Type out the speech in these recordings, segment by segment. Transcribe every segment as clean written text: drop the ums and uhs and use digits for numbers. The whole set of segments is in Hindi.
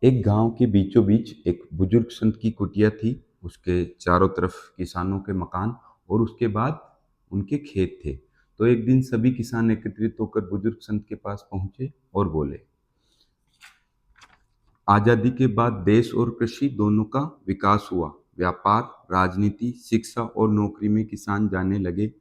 एक गांव के बीचों बीच एक बुजुर्ग संत की कुटिया थी। उसके चारों तरफ किसानों के मकान और उसके बाद उनके खेत थे। तो एक दिन सभी किसान एकत्रित होकर बुजुर्ग संत के पास पहुंचे और बोले, आजादी के बाद देश और कृषि दोनों का विकास हुआ। व्यापार, राजनीति, शिक्षा और नौकरी में किसान जाने लगे।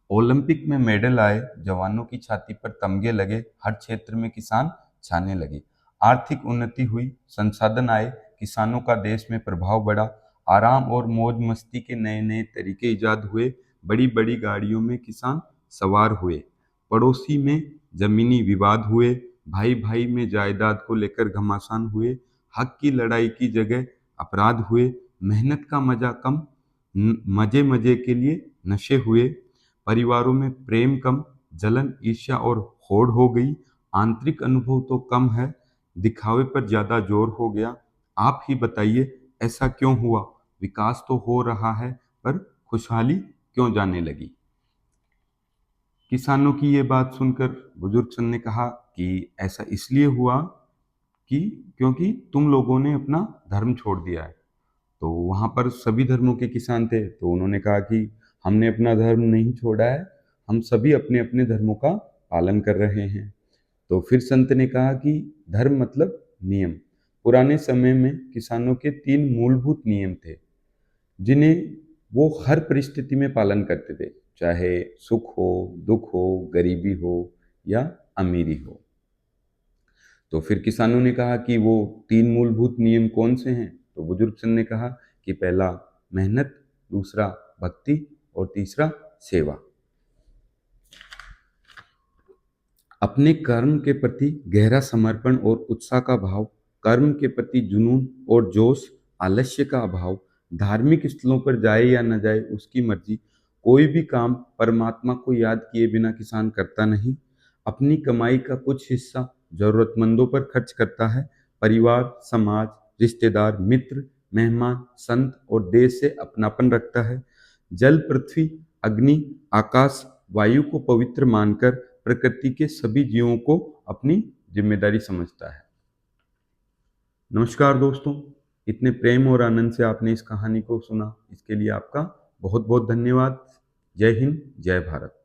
ओलंपिक में मेडल आए, जवानों की छाती पर तमगे लगे, हर क्षेत्र में किसान छाने लगे। आर्थिक उन्नति हुई, संसाधन आए, किसानों का देश में प्रभाव बढ़ा। आराम और मौज मस्ती के नए नए तरीके इजाद हुए। बड़ी बड़ी गाड़ियों में किसान सवार हुए। पड़ोसी में जमीनी विवाद हुए। भाई भाई में जायदाद को लेकर घमासान हुए। हक की लड़ाई की जगह अपराध हुए। मेहनत का मजा कम, मजे मजे के लिए नशे हुए। परिवारों में प्रेम कम, जलन, ईर्ष्या और होड़ हो गई। आंतरिक अनुभव तो कम है, दिखावे पर ज्यादा जोर हो गया। आप ही बताइए, ऐसा क्यों हुआ? विकास तो हो रहा है, पर खुशहाली क्यों जाने लगी? किसानों की ये बात सुनकर बुजुर्ग सन ने कहा कि ऐसा इसलिए हुआ कि क्योंकि तुम लोगों ने अपना धर्म छोड़ दिया है। तो वहां पर सभी धर्मों के किसान थे, तो उन्होंने कहा कि हमने अपना धर्म नहीं छोड़ा है, हम सभी अपने अपने धर्मों का पालन कर रहे हैं। तो फिर संत ने कहा कि धर्म मतलब नियम। पुराने समय में किसानों के 3 मूलभूत नियम थे, जिन्हें वो हर परिस्थिति में पालन करते थे, चाहे सुख हो, दुख हो, गरीबी हो या अमीरी हो। तो फिर किसानों ने कहा कि वो 3 मूलभूत नियम कौन से हैं? तो बुजुर्ग सन ने कहा कि पहला मेहनत, दूसरा भक्ति और तीसरा सेवा। अपने कर्म के प्रति गहरा समर्पण और उत्साह का भाव, कर्म के प्रति जुनून और जोश, आलस्य का अभाव। धार्मिक स्थलों पर जाए या न जाए उसकी मर्जी, कोई भी काम परमात्मा को याद किए बिना किसान करता नहीं। अपनी कमाई का कुछ हिस्सा जरूरतमंदों पर खर्च करता है। परिवार, समाज, रिश्तेदार, मित्र, मेहमान, संत और देश से अपनापन रखता है। जल, पृथ्वी, अग्नि, आकाश, वायु को पवित्र मानकर प्रकृति के सभी जीवों को अपनी जिम्मेदारी समझता है। नमस्कार दोस्तों, इतने प्रेम और आनंद से आपने इस कहानी को सुना, इसके लिए आपका बहुत बहुत धन्यवाद। जय हिंद, जय भारत।